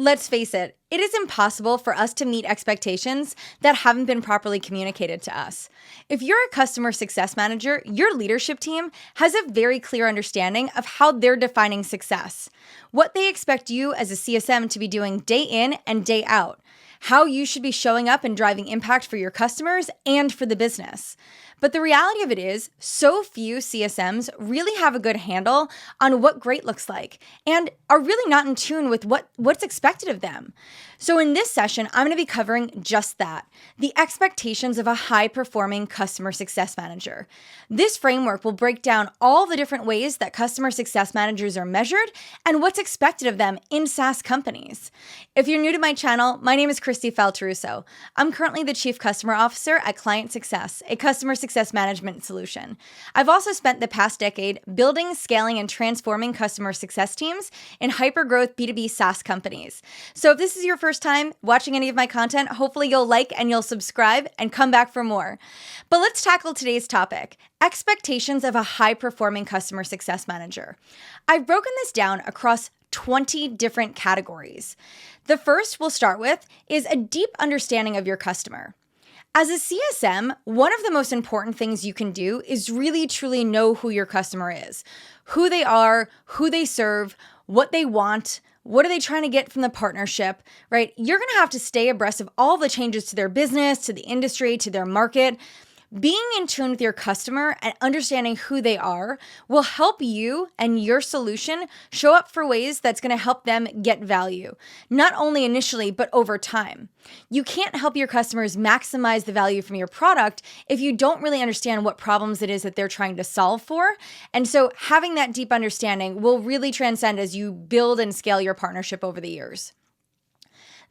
Let's face it, it is impossible for us to meet expectations that haven't been properly communicated to us. If you're a customer success manager, your leadership team has a very clear understanding of how they're defining success, what they expect you as a CSM to be doing day in and day out, how you should be showing up and driving impact for your customers and for the business. But the reality of it is, so few CSMs really have a good handle on what great looks like and are really not in tune with what's expected of them. So in this session, I'm going to be covering just that, the expectations of a high-performing customer success manager. This framework will break down all the different ways that customer success managers are measured and what's expected of them in SaaS companies. If you're new to my channel, my name is Christy Falteruso. I'm currently the Chief Customer Officer at Client Success, a customer success management solution. I've also spent the past decade building, scaling, and transforming customer success teams in hyper-growth B2B SaaS companies. So if this is your first time watching any of my content, hopefully you'll like and you'll subscribe and come back for more. But let's tackle today's topic, expectations of a high-performing customer success manager. I've broken this down across 20 different categories. The first we'll start with is a deep understanding of your customer. As a CSM, one of the most important things you can do is really truly know who your customer is, who they are, who they serve, what they want, what are they trying to get from the partnership, right? You're going to have to stay abreast of all the changes to their business, to the industry, to their market. Being in tune with your customer and understanding who they are will help you and your solution show up for ways that's going to help them get value, not only initially, but over time. You can't help your customers maximize the value from your product if you don't really understand what problems it is that they're trying to solve for. And so having that deep understanding will really transcend as you build and scale your partnership over the years.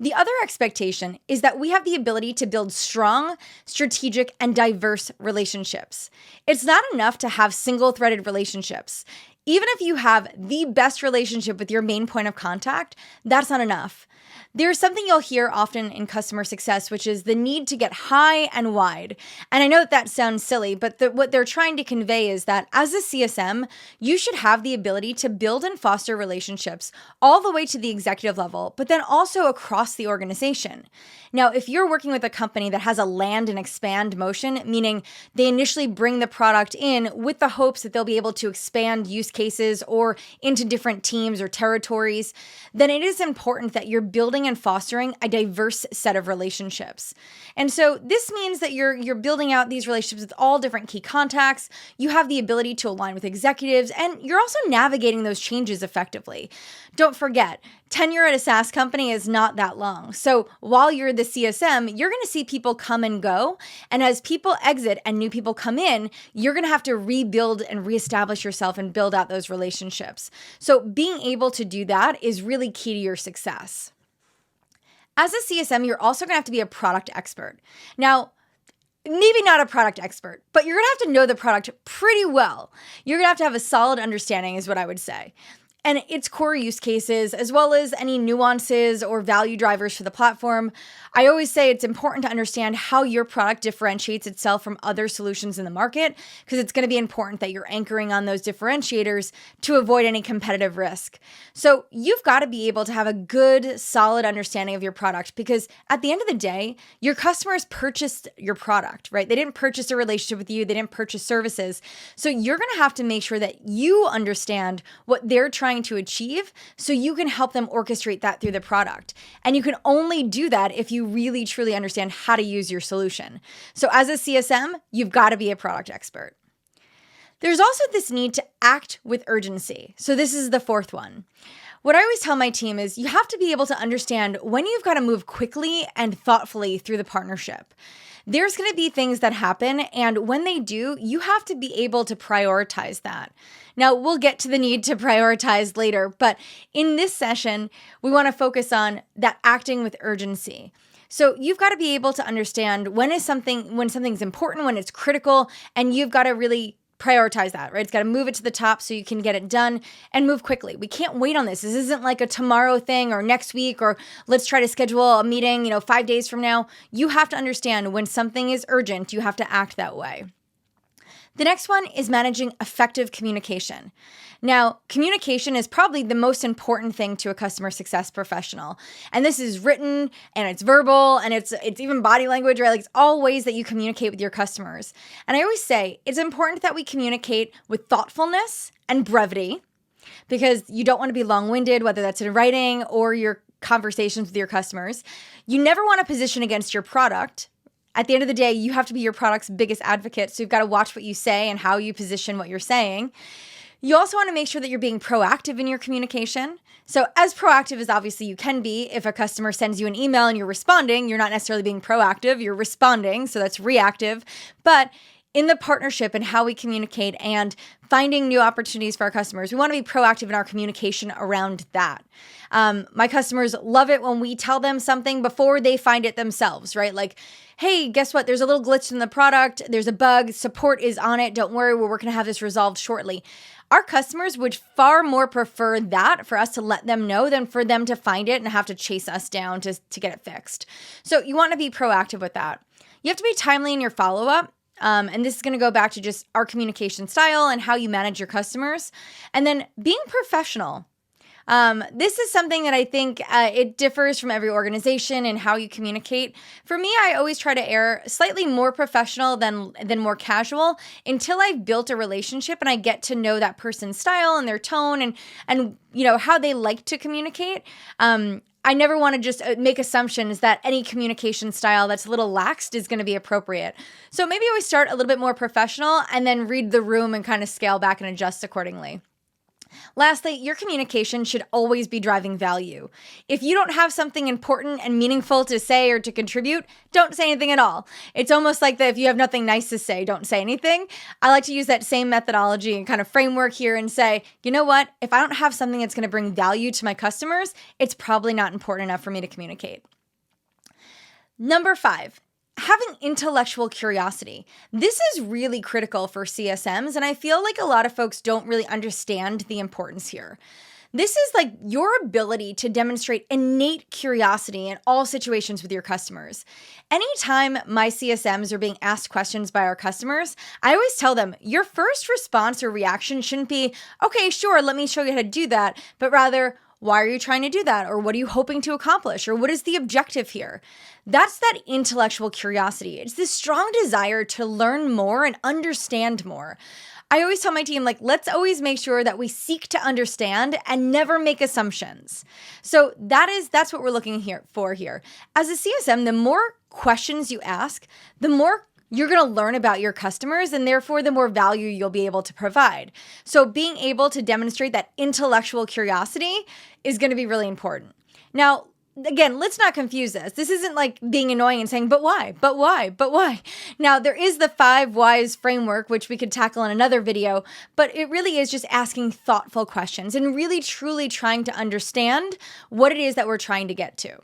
The other expectation is that we have the ability to build strong, strategic, and diverse relationships. It's not enough to have single-threaded relationships. Even if you have the best relationship with your main point of contact, that's not enough. There's something you'll hear often in customer success, which is the need to get high and wide. And I know that sounds silly, but what they're trying to convey is that as a CSM, you should have the ability to build and foster relationships all the way to the executive level, but then also across the organization. Now, if you're working with a company that has a land and expand motion, meaning they initially bring the product in with the hopes that they'll be able to expand use cases or into different teams or territories, then it is important that you're building and fostering a diverse set of relationships. And so this means that you're building out these relationships with all different key contacts. You have the ability to align with executives, and you're also navigating those changes effectively. Don't forget, tenure at a SaaS company is not that long. So while you're the CSM, you're going to see people come and go. And as people exit and new people come in, you're going to have to rebuild and reestablish yourself and build out those relationships. So being able to do that is really key to your success. As a CSM, you're also going to have to be a product expert. Now, maybe not a product expert, but you're going to have to know the product pretty well. You're going to have a solid understanding is what I would say. And its core use cases, as well as any nuances or value drivers for the platform. I always say it's important to understand how your product differentiates itself from other solutions in the market, because it's going to be important that you're anchoring on those differentiators to avoid any competitive risk. So you've got to be able to have a good, solid understanding of your product, because at the end of the day, your customers purchased your product, right? They didn't purchase a relationship with you. They didn't purchase services. So you're going to have to make sure that you understand what they're trying to achieve so you can help them orchestrate that through the product. And you can only do that if you really truly understand how to use your solution. So as a CSM, you've got to be a product expert. There's also this need to act with urgency. So this is the fourth one. What I always tell my team is you have to be able to understand when you've got to move quickly and thoughtfully through the partnership. There's going to be things that happen, and when they do, you have to be able to prioritize that. Now, we'll get to the need to prioritize later, but in this session, we want to focus on that acting with urgency. So you've got to be able to understand when something's important, when it's critical, and you've got to really prioritize that, right? It's got to move it to the top so you can get it done and move quickly. We can't wait on this. This isn't like a tomorrow thing or next week or let's try to schedule a meeting, 5 days from now. You have to understand when something is urgent, you have to act that way. The next one is managing effective communication. Now, communication is probably the most important thing to a customer success professional. And this is written and it's verbal and it's even body language, right? Like it's all ways that you communicate with your customers. And I always say it's important that we communicate with thoughtfulness and brevity because you don't want to be long-winded, whether that's in writing or your conversations with your customers. You never want to position against your product. At the end of the day, you have to be your product's biggest advocate. So you've got to watch what you say and how you position what you're saying. You also want to make sure that you're being proactive in your communication. So as proactive as obviously you can be, if a customer sends you an email and you're responding, you're not necessarily being proactive, you're responding. So that's reactive. But in the partnership and how we communicate and finding new opportunities for our customers, we want to be proactive in our communication around that. My customers love it when we tell them something before they find it themselves, right? Like, hey, guess what? There's a little glitch in the product. There's a bug. Support is on it. Don't worry. We're working to have this resolved shortly. Our customers would far more prefer that for us to let them know than for them to find it and have to chase us down to get it fixed. So you want to be proactive with that. You have to be timely in your follow-up. And this is going to go back to just our communication style and how you manage your customers. And then being professional. This is something that I think it differs from every organization and how you communicate. For me, I always try to err slightly more professional than more casual until I've built a relationship and I get to know that person's style and their tone and you know how they like to communicate. I never want to just make assumptions that any communication style that's a little laxed is going to be appropriate. So maybe always start a little bit more professional and then read the room and kind of scale back and adjust accordingly. Lastly, your communication should always be driving value. If you don't have something important and meaningful to say or to contribute, don't say anything at all. It's almost like that if you have nothing nice to say, don't say anything. I like to use that same methodology and kind of framework here and say, you know what? If I don't have something that's going to bring value to my customers, it's probably not important enough for me to communicate. Number 5. Having intellectual curiosity. This is really critical for CSMs, and I feel like a lot of folks don't really understand the importance here. This is like your ability to demonstrate innate curiosity in all situations with your customers. Anytime my CSMs are being asked questions by our customers, I always tell them your first response or reaction shouldn't be, okay, sure, let me show you how to do that, but rather, why are you trying to do that? Or what are you hoping to accomplish? Or what is the objective here? That's that intellectual curiosity. It's this strong desire to learn more and understand more. I always tell my team, like, let's always make sure that we seek to understand and never make assumptions. So that's what we're looking for here. As a CSM, the more questions you ask, the more you're going to learn about your customers and therefore the more value you'll be able to provide. So being able to demonstrate that intellectual curiosity is going to be really important. Now, again, let's not confuse this. This isn't like being annoying and saying, but why? But why? But why? Now, there is the 5 whys framework, which we could tackle in another video, but it really is just asking thoughtful questions and really truly trying to understand what it is that we're trying to get to.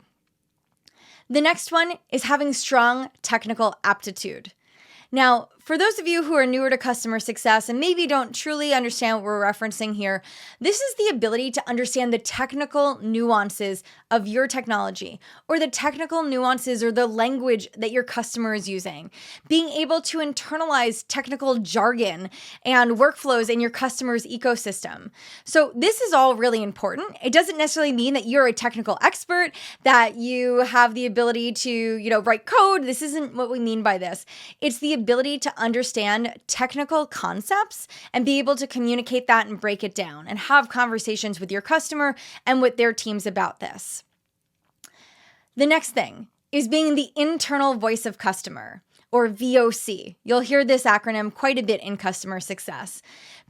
The next one is having strong technical aptitude. Now, for those of you who are newer to customer success and maybe don't truly understand what we're referencing here, this is the ability to understand the technical nuances of your technology or the technical nuances or the language that your customer is using. Being able to internalize technical jargon and workflows in your customer's ecosystem. So this is all really important. It doesn't necessarily mean that you're a technical expert, that you have the ability to, write code. This isn't what we mean by this. It's the ability to understand technical concepts and be able to communicate that and break it down and have conversations with your customer and with their teams about this. The next thing is being the internal voice of customer, or VOC. You'll hear this acronym quite a bit in customer success.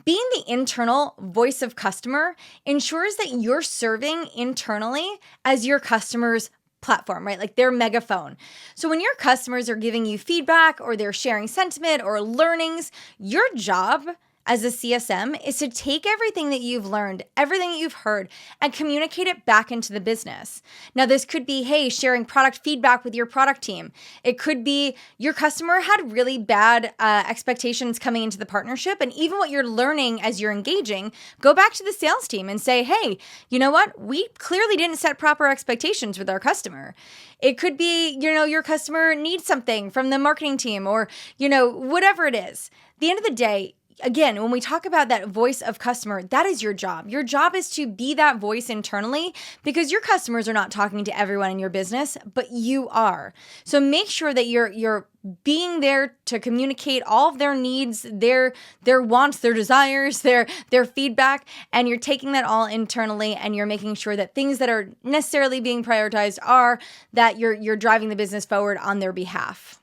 Being the internal voice of customer ensures that you're serving internally as your customer's platform, right? Like their megaphone. So when your customers are giving you feedback or they're sharing sentiment or learnings, your job as a CSM is to take everything that you've learned, everything that you've heard, and communicate it back into the business. Now, this could be, hey, sharing product feedback with your product team. It could be your customer had really bad expectations coming into the partnership, and even what you're learning as you're engaging, go back to the sales team and say, hey, you know what? We clearly didn't set proper expectations with our customer. It could be, your customer needs something from the marketing team or, whatever it is. the end of the day, again, when we talk about that voice of customer, that is your job. Your job is to be that voice internally because your customers are not talking to everyone in your business, but you are. So make sure that you're being there to communicate all of their needs, their wants, their desires, their feedback, and you're taking that all internally and you're making sure that things that are necessarily being prioritized are that you're driving the business forward on their behalf.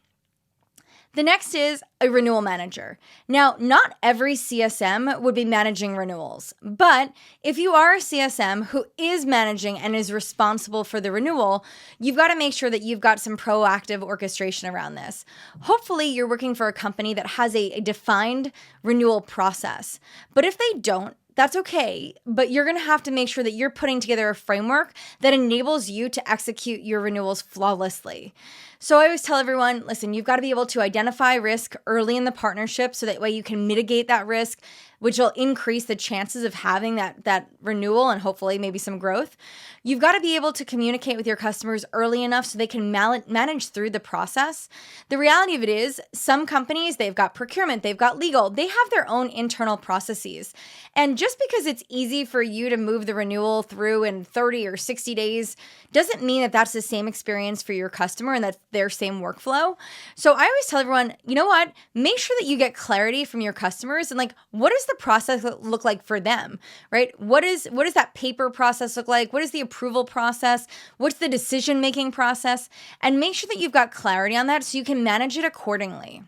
The next is a renewal manager. Now, not every CSM would be managing renewals, but if you are a CSM who is managing and is responsible for the renewal, you've got to make sure that you've got some proactive orchestration around this. Hopefully, you're working for a company that has a defined renewal process, but if they don't, that's okay, but you're going to have to make sure that you're putting together a framework that enables you to execute your renewals flawlessly. So I always tell everyone, listen, you've got to be able to identify risk early in the partnership so that way you can mitigate that risk, which will increase the chances of having that renewal and hopefully maybe some growth. You've got to be able to communicate with your customers early enough so they can manage through the process. The reality of it is some companies, they've got procurement, they've got legal, they have their own internal processes. And just because it's easy for you to move the renewal through in 30 or 60 days doesn't mean that that's the same experience for your customer and that's their same workflow. So I always tell everyone, you know what? Make sure that you get clarity from your customers and like, what does the process look like for them, right? What does that paper process look like? What is the approval process? What's the decision-making process? And make sure that you've got clarity on that so you can manage it accordingly.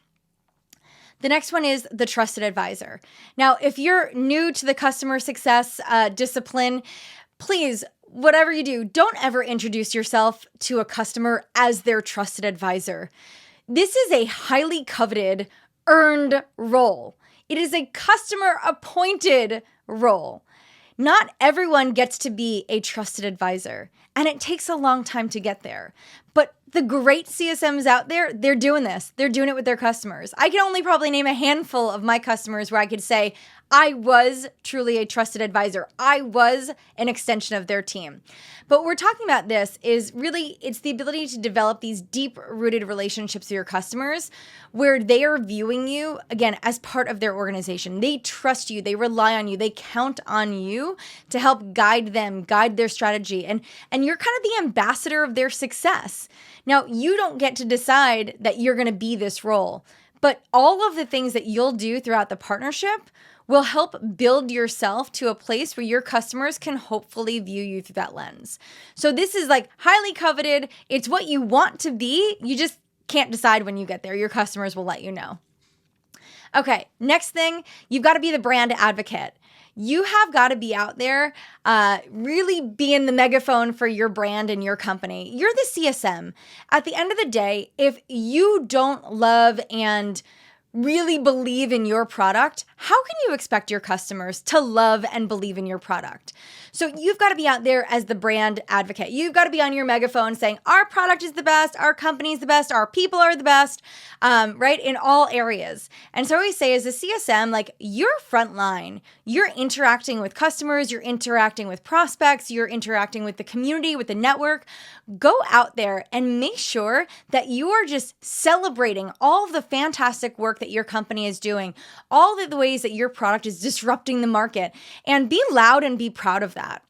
The next one is the trusted advisor. Now, if you're new to the customer success discipline, please, whatever you do, don't ever introduce yourself to a customer as their trusted advisor. This is a highly coveted, earned role. It is a customer-appointed role. Not everyone gets to be a trusted advisor, and it takes a long time to get there. But the great CSMs out there, they're doing this. They're doing it with their customers. I can only probably name a handful of my customers where I could say, I was truly a trusted advisor. I was an extension of their team. But what we're talking about this is really, it's the ability to develop these deep-rooted relationships with your customers where they are viewing you, again, as part of their organization. They trust you. They rely on you. They count on you to help guide them, guide their strategy. And you're kind of the ambassador of their success. Now, you don't get to decide that you're going to be this role, but all of the things that you'll do throughout the partnership will help build yourself to a place where your customers can hopefully view you through that lens. So this is like highly coveted. It's what you want to be. You just can't decide when you get there. Your customers will let you know. Okay, next thing, you've got to be the brand advocate. You have got to be out there, really being the megaphone for your brand and your company. You're the CSM. At the end of the day, if you don't love and really believe in your product, how can you expect your customers to love and believe in your product? So you've got to be out there as the brand advocate. You've got to be on your megaphone saying, our product is the best, our company is the best, our people are the best, right? In all areas. And so I always say as a CSM, like you're frontline, you're interacting with customers, you're interacting with prospects, you're interacting with the community, with the network. Go out there and make sure that you are just celebrating all of the fantastic work that your company is doing, all of the ways that your product is disrupting the market, and be loud and be proud of that.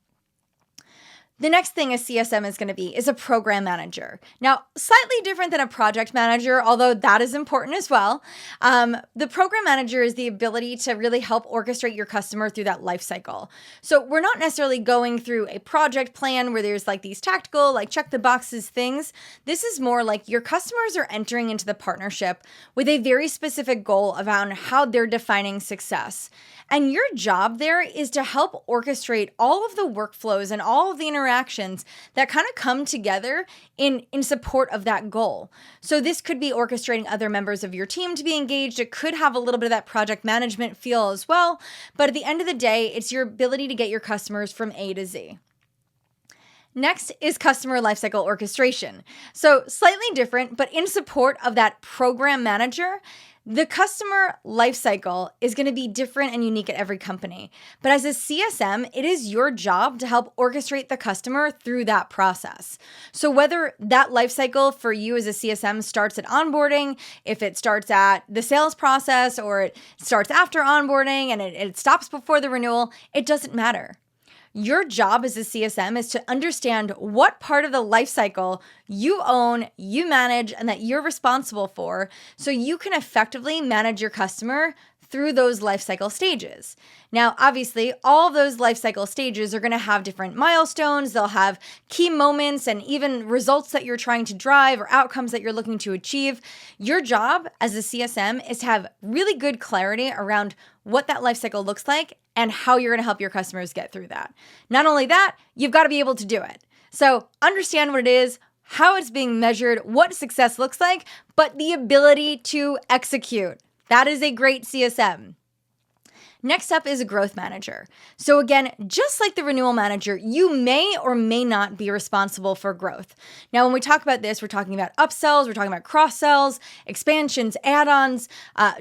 The next thing a CSM is going to be is a program manager. Now, slightly different than a project manager, although that is important as well. The program manager is the ability to really help orchestrate your customer through that life cycle. So we're not necessarily going through a project plan where there's like these tactical, like check the boxes things. This is more like your customers are entering into the partnership with a very specific goal around how they're defining success. And your job there is to help orchestrate all of the workflows and all of the interactions that kind of come together in support of that goal. So this could be orchestrating other members of your team to be engaged. It could have a little bit of that project management feel as well. But at the end of the day, it's your ability to get your customers from A to Z. Next is customer lifecycle orchestration. So slightly different, but in support of that program manager, The customer lifecycle is going to be different and unique at every company. But as a CSM, it is your job to help orchestrate the customer through that process. So whether that lifecycle for you as a CSM starts at onboarding, if it starts at the sales process, or it starts after onboarding and it stops before the renewal, it doesn't matter. Your job as a CSM is to understand what part of the life cycle you own, you manage, and that you're responsible for, so you can effectively manage your customer through those life cycle stages. Now, obviously, all of those life cycle stages are going to have different milestones. They'll have key moments and even results that you're trying to drive or outcomes that you're looking to achieve. Your job as a CSM is to have really good clarity around what that life cycle looks like and how you're going to help your customers get through that. Not only that, you've got to be able to do it. So understand what it is, how it's being measured, what success looks like, but the ability to execute. That is a great CSM. Next up is a growth manager. So again, just like the renewal manager, you may or may not be responsible for growth. Now, when we talk about this, we're talking about upsells, we're talking about cross-sells, expansions, add-ons,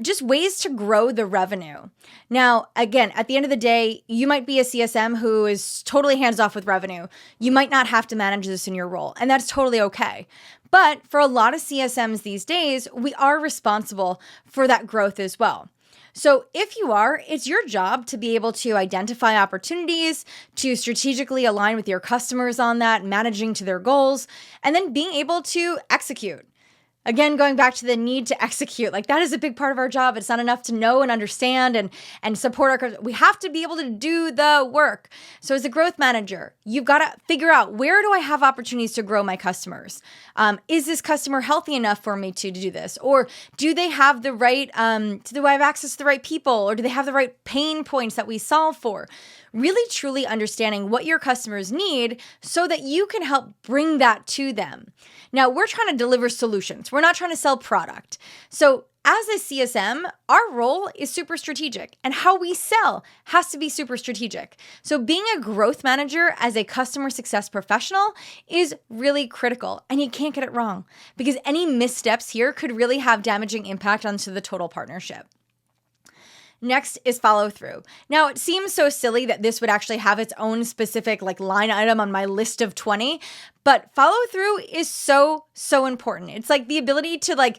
just ways to grow the revenue. Now, again, at the end of the day, you might be a CSM who is totally hands-off with revenue. You might not have to manage this in your role, and that's totally okay. But for a lot of CSMs these days, we are responsible for that growth as well. So if you are, it's your job to be able to identify opportunities, to strategically align with your customers on that, managing to their goals, and then being able to execute. Again, going back to the need to execute, like that is a big part of our job. It's not enough to know and understand and support our customers. We have to be able to do the work. So as a growth manager, you've got to figure out, where do I have opportunities to grow my customers? Is this customer healthy enough for me to do this? Or do they have the right, do I have access to the right people? Or do they have the right pain points that we solve for? Really truly understanding what your customers need so that you can help bring that to them. Now, we're trying to deliver solutions. We're not trying to sell product. So as a CSM, our role is super strategic, and how we sell has to be super strategic. So being a growth manager as a customer success professional is really critical, and you can't get it wrong, because any missteps here could really have damaging impact onto the total partnership. Next is follow through. Now, it seems so silly that this would actually have its own specific line item on my list of 20, but follow through is so important. It's like the ability to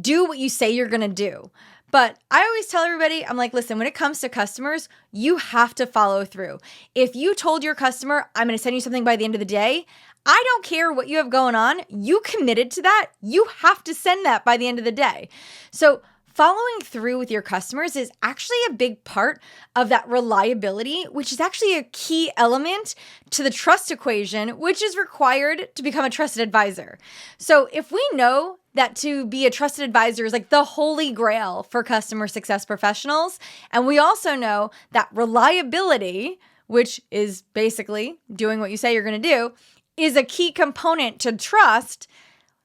do what you say you're going to do. But I always tell everybody, I'm like, listen, when it comes to customers, you have to follow through. If you told your customer, I'm going to send you something by the end of the day, I don't care what you have going on. You committed to that. You have to send that by the end of the day. So following through with your customers is actually a big part of that reliability, which is actually a key element to the trust equation, which is required to become a trusted advisor. So if we know that to be a trusted advisor is like the holy grail for customer success professionals, and we also know that reliability, which is basically doing what you say you're going to do, is a key component to trust,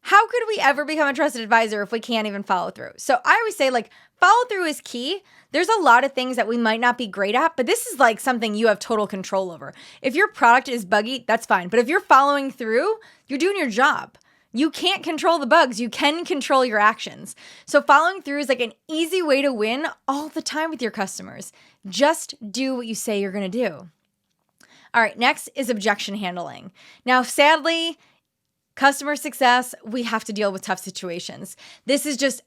how could we ever become a trusted advisor if we can't even follow through? So I always say follow through is key. There's a lot of things that we might not be great at, but this is something you have total control over. If your product is buggy, that's fine. But if you're following through, you're doing your job. You can't control the bugs. You can control your actions. So following through is an easy way to win all the time with your customers. Just do what you say you're going to do. All right, next is objection handling. Now, sadly, customer success, we have to deal with tough situations. This is just,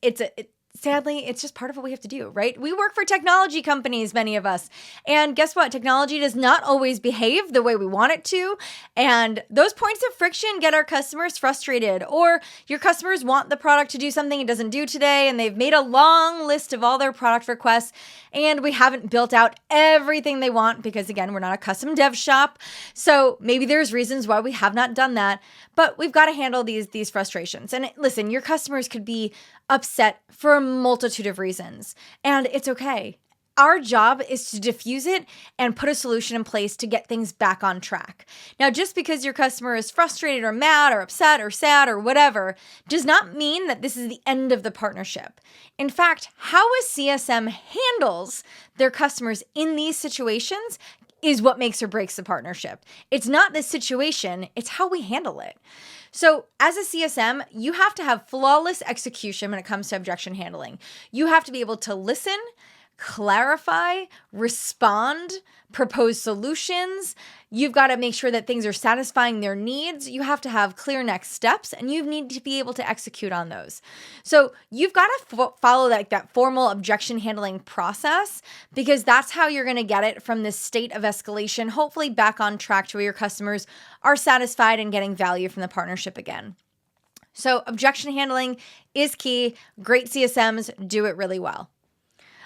sadly, it's just part of what we have to do, right? We work for technology companies, many of us. And guess what? Technology does not always behave the way we want it to. And those points of friction get our customers frustrated. Or your customers want the product to do something it doesn't do today, and they've made a long list of all their product requests, and we haven't built out everything they want because, again, we're not a custom dev shop. So maybe there's reasons why we have not done that, but we've got to handle these frustrations. And listen, your customers could be upset for a multitude of reasons, and it's okay. Our job is to diffuse it and put a solution in place to get things back on track. Now, just because your customer is frustrated or mad or upset or sad or whatever does not mean that this is the end of the partnership. In fact, how a CSM handles their customers in these situations is what makes or breaks the partnership. It's not the situation, it's how we handle it. So as a CSM, you have to have flawless execution when it comes to objection handling. You have to be able to listen, clarify, respond, propose solutions. You've got to make sure that things are satisfying their needs. You have to have clear next steps, and you need to be able to execute on those. So you've got to follow that formal objection handling process, because that's how you're going to get it from this state of escalation, hopefully back on track to where your customers are satisfied and getting value from the partnership again. So objection handling is key. Great CSMs do it really well.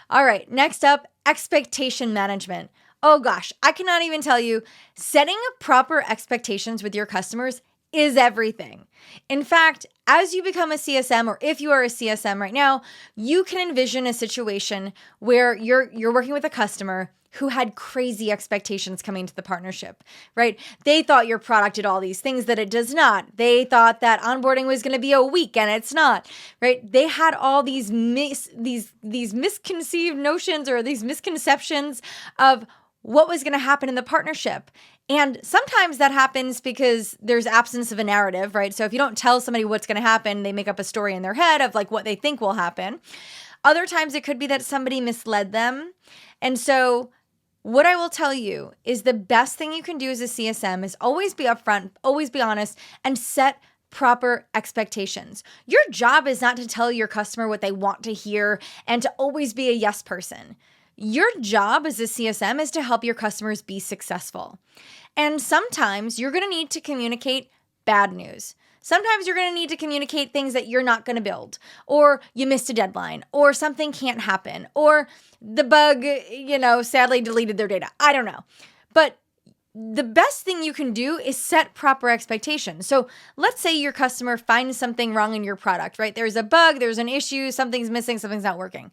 All right, next up, expectation management. Oh gosh, I cannot even tell you, setting proper expectations with your customers is everything. In fact, as you become a CSM, or if you are a CSM right now, you can envision a situation where you're working with a customer who had crazy expectations coming into the partnership, right? They thought your product did all these things that it does not. They thought that onboarding was going to be a week and it's not, right? They had all these misconceived notions or these misconceptions of what was going to happen in the partnership. And sometimes that happens because there's absence of a narrative, right? So if you don't tell somebody what's going to happen, they make up a story in their head of like what they think will happen. Other times it could be that somebody misled them. And so what I will tell you is the best thing you can do as a CSM is always be upfront, always be honest, and set proper expectations. Your job is not to tell your customer what they want to hear and to always be a yes person. Your job as a CSM is to help your customers be successful. And sometimes you're going to need to communicate bad news. Sometimes you're going to need to communicate things that you're not going to build, or you missed a deadline, or something can't happen, or the bug, sadly deleted their data. I don't know. But the best thing you can do is set proper expectations. So let's say your customer finds something wrong in your product, right? There's a bug, there's an issue, something's missing, something's not working.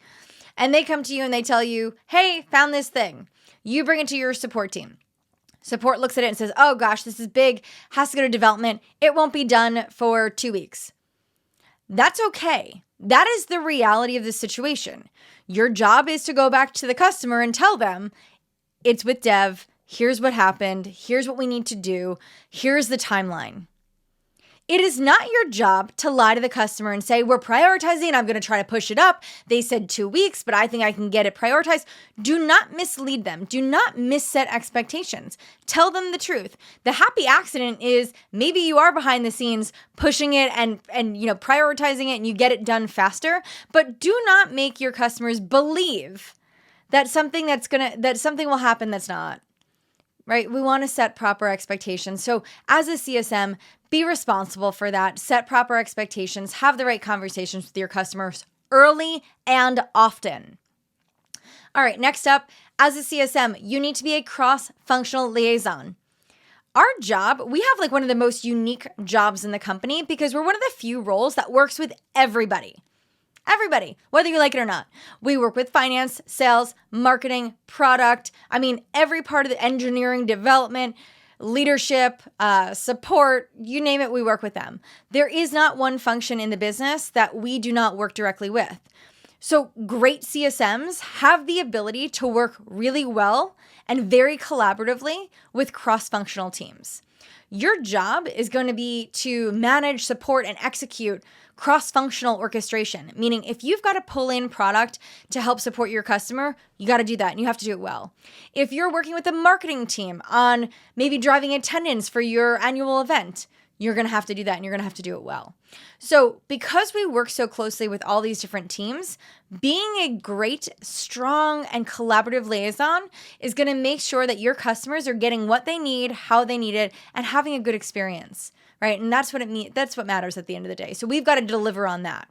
And they come to you and they tell you, hey, found this thing. You bring it to your support team. Support looks at it and says, oh gosh, this is big, has to go to development. It won't be done for 2 weeks. That's okay. That is the reality of the situation. Your job is to go back to the customer and tell them, it's with dev, here's what happened, here's what we need to do, here's the timeline. It is not your job to lie to the customer and say, we're prioritizing, I'm going to try to push it up. They said 2 weeks, but I think I can get it prioritized. Do not mislead them. Do not misset expectations. Tell them the truth. The happy accident is maybe you are behind the scenes pushing it and prioritizing it and you get it done faster, but do not make your customers believe that something will happen that's not. Right? We want to set proper expectations. So as a CSM, be responsible for that. Set proper expectations. Have the right conversations with your customers early and often. All right, next up, as a CSM, you need to be a cross-functional liaison. Our job, we have one of the most unique jobs in the company because we're one of the few roles that works with everybody. Everybody, whether you like it or not. We work with finance, sales, marketing, product. Every part of the engineering, development, leadership, support, you name it, we work with them. There is not one function in the business that we do not work directly with. So great CSMs have the ability to work really well and very collaboratively with cross-functional teams. Your job is going to be to manage, support, and execute cross-functional orchestration, meaning if you've got to pull in product to help support your customer, you got to do that and you have to do it well. If you're working with a marketing team on maybe driving attendance for your annual event, you're going to have to do that and you're going to have to do it well. So because we work so closely with all these different teams, being a great, strong, and collaborative liaison is going to make sure that your customers are getting what they need, how they need it, and having a good experience, right? And that's what matters at the end of the day. So we've got to deliver on that.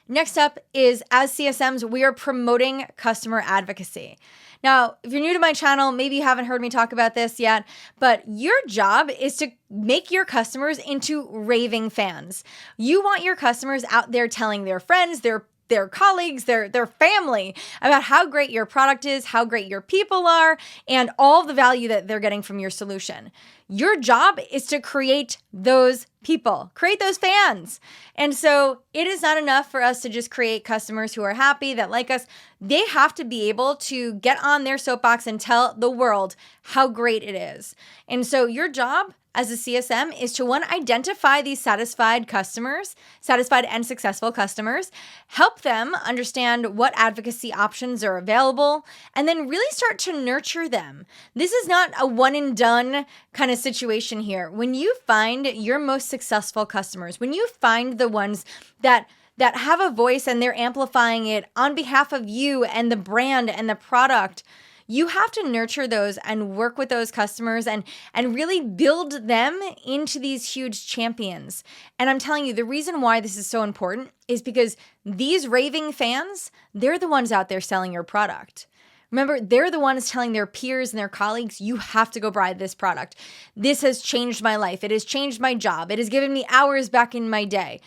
Next up is, as CSMs, we are promoting customer advocacy. Now, if you're new to my channel, maybe you haven't heard me talk about this yet, but your job is to make your customers into raving fans. You want your customers out there telling their friends, their colleagues, their family about how great your product is, how great your people are, and all the value that they're getting from your solution. Your job is to create those people, create those fans. And so it is not enough for us to just create customers who are happy, that like us. They have to be able to get on their soapbox and tell the world how great it is. And so your job as a CSM is to, one, identify these satisfied and successful customers, help them understand what advocacy options are available, and then really start to nurture them. This is not a one and done kind of situation here. When you find your most successful customers, when you find the ones that have a voice and they're amplifying it on behalf of you and the brand and the product, you have to nurture those and work with those customers and really build them into these huge champions. And I'm telling you, the reason why this is so important is because these raving fans, they're the ones out there selling your product. Remember, they're the ones telling their peers and their colleagues, you have to go buy this product. This has changed my life. It has changed my job. It has given me hours back in my day.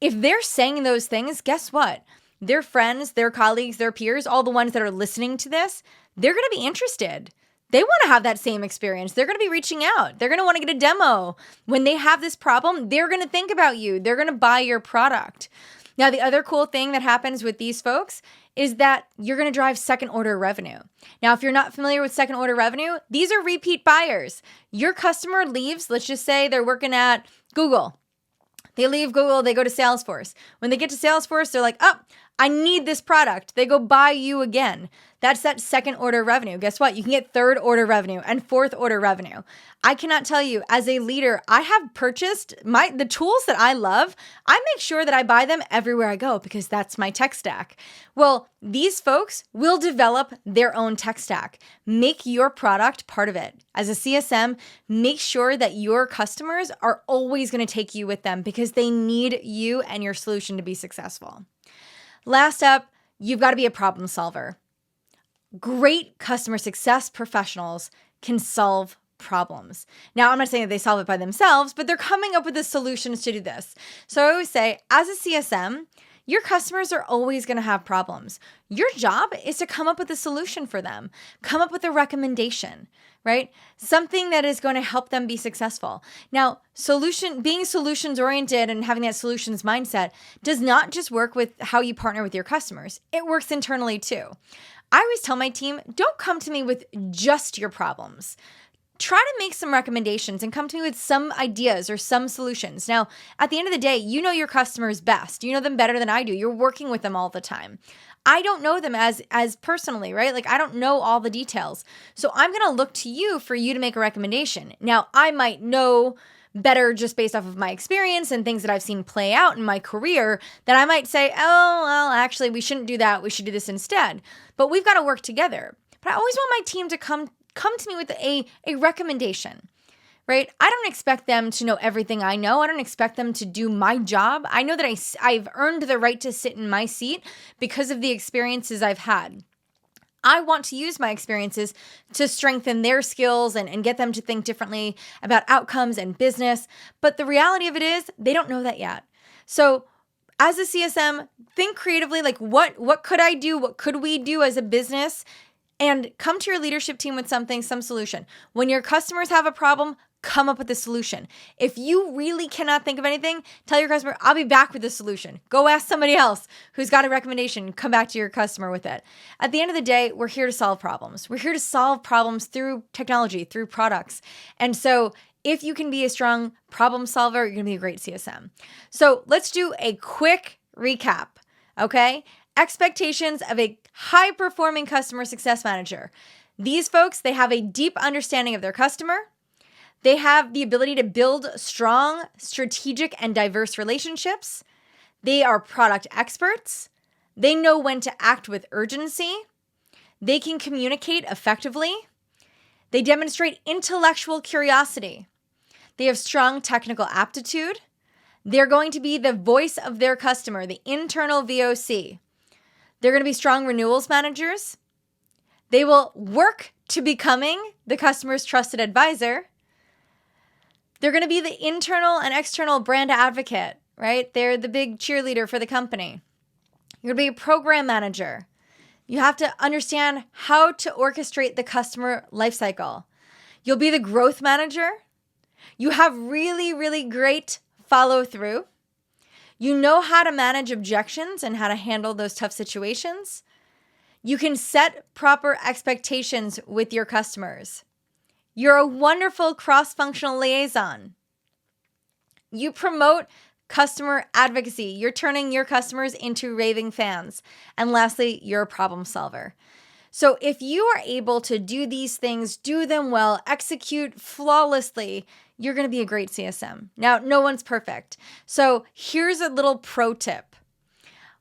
If they're saying those things, guess what? Their friends, their colleagues, their peers, all the ones that are listening to this, they're going to be interested. They want to have that same experience. They're going to be reaching out. They're going to want to get a demo. When they have this problem, they're going to think about you. They're going to buy your product. Now, the other cool thing that happens with these folks is that you're going to drive second order revenue. Now, if you're not familiar with second order revenue, these are repeat buyers. Your customer leaves, let's just say they're working at Google. They leave Google, they go to Salesforce. When they get to Salesforce, they're like, oh, I need this product. They go buy you again. That's that second order revenue. Guess what? You can get third order revenue and fourth order revenue. I cannot tell you, as a leader, I have purchased the tools that I love. I make sure that I buy them everywhere I go because that's my tech stack. Well, these folks will develop their own tech stack. Make your product part of it. As a CSM, make sure that your customers are always going to take you with them because they need you and your solution to be successful. Last up, you've got to be a problem solver. Great customer success professionals can solve problems. Now, I'm not saying that they solve it by themselves, but they're coming up with the solutions to do this. So I always say, as a CSM, your customers are always going to have problems. Your job is to come up with a solution for them, come up with a recommendation, right? Something that is going to help them be successful. Now, being solutions oriented and having that solutions mindset does not just work with how you partner with your customers. It works internally too. I always tell my team, don't come to me with just your problems. Try to make some recommendations and come to me with some ideas or some solutions. Now, at the end of the day, you know your customers best. You know them better than I do. You're working with them all the time. I don't know them as personally, right? Like I don't know all the details. So I'm going to look to you for you to make a recommendation. Now, I might know better just based off of my experience and things that I've seen play out in my career that I might say, oh, well, actually, we shouldn't do that. We should do this instead. But we've got to work together. But I always want my team to come to me with a recommendation, right? I don't expect them to know everything I know. I don't expect them to do my job. I know that I've earned the right to sit in my seat because of the experiences I've had. I want to use my experiences to strengthen their skills and get them to think differently about outcomes and business. But the reality of it is they don't know that yet. So as a CSM, think creatively, like what could I do? What could we do as a business? And come to your leadership team with some solution. When your customers have a problem, come up with a solution. If you really cannot think of anything, tell your customer, I'll be back with a solution. Go ask somebody else who's got a recommendation. Come back to your customer with it. At the end of the day, we're here to solve problems. We're here to solve problems through technology, through products. And so if you can be a strong problem solver, you're going to be a great CSM. So let's do a quick recap, okay? Expectations of a high-performing customer success manager. These folks, they have a deep understanding of their customer. They have the ability to build strong, strategic, and diverse relationships. They are product experts. They know when to act with urgency. They can communicate effectively. They demonstrate intellectual curiosity. They have strong technical aptitude. They're going to be the voice of their customer, the internal VOC. They're going to be strong renewals managers. They will work to becoming the customer's trusted advisor. They're going to be the internal and external brand advocate, right? They're the big cheerleader for the company. You're going to be a program manager. You have to understand how to orchestrate the customer lifecycle. You'll be the growth manager. You have really, really great follow through. You know how to manage objections and how to handle those tough situations. You can set proper expectations with your customers. You're a wonderful cross-functional liaison. You promote customer advocacy. You're turning your customers into raving fans. And lastly, you're a problem solver. So if you are able to do these things, do them well, execute flawlessly, you're going to be a great CSM. Now, no one's perfect. So here's a little pro tip.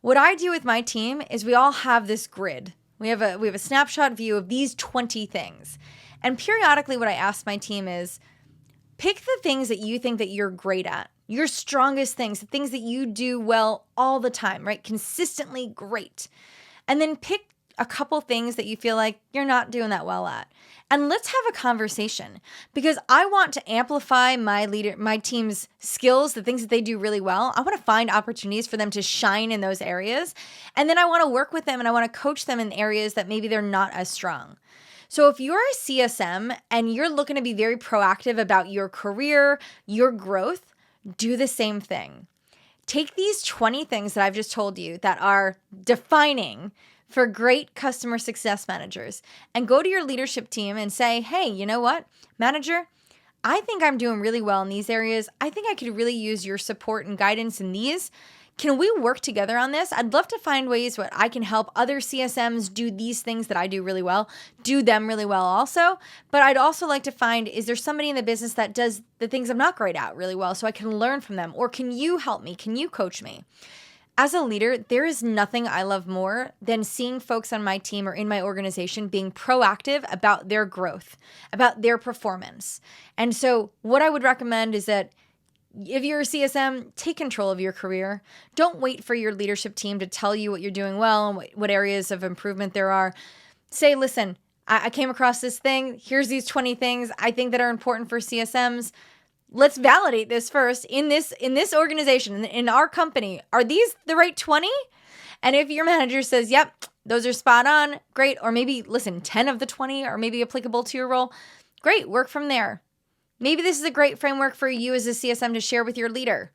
What I do with my team is we all have this grid. We have a snapshot view of these 20 things. And periodically what I ask my team is, pick the things that you think that you're great at, your strongest things, the things that you do well all the time, right? Consistently great. And then pick a couple things that you feel like you're not doing that well at. And let's have a conversation, because I want to amplify my team's skills, the things that they do really well. I want to find opportunities for them to shine in those areas. And then I want to work with them and I want to coach them in areas that maybe they're not as strong. So if you're a CSM and you're looking to be very proactive about your career, your growth, do the same thing. Take these 20 things that I've just told you that are defining for great customer success managers and go to your leadership team and say, hey, you know what, manager, I think I'm doing really well in these areas. I think I could really use your support and guidance in these. Can we work together on this? I'd love to find ways where I can help other CSMs do these things that I do really well, do them really well also. But I'd also like to find, is there somebody in the business that does the things I'm not great at really well so I can learn from them? Or can you help me? Can you coach me? As a leader, there is nothing I love more than seeing folks on my team or in my organization being proactive about their growth, about their performance. And so what I would recommend is that if you're a CSM, take control of your career. Don't wait for your leadership team to tell you what you're doing well and what areas of improvement there are. Say, listen, I came across this thing. Here's these 20 things I think that are important for CSMs. Let's validate this first in this organization, in our company. Are these the right 20? And if your manager says, yep, those are spot on, great. Or maybe, listen, 10 of the 20 are maybe applicable to your role. Great, work from there. Maybe this is a great framework for you as a CSM to share with your leader.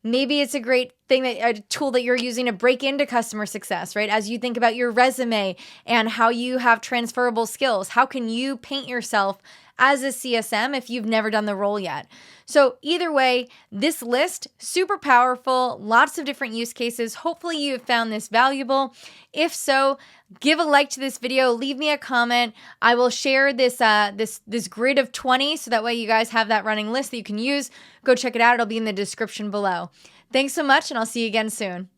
Maybe it's a great thing, a tool that you're using to break into customer success, right? As you think about your resume and how you have transferable skills, how can you paint yourself as a CSM if you've never done the role yet? So either way, this list, super powerful, lots of different use cases. Hopefully you have found this valuable. If so, give a like to this video, leave me a comment. I will share this grid of 20 so that way you guys have that running list that you can use. Go check it out. It'll be in the description below. Thanks so much, and I'll see you again soon.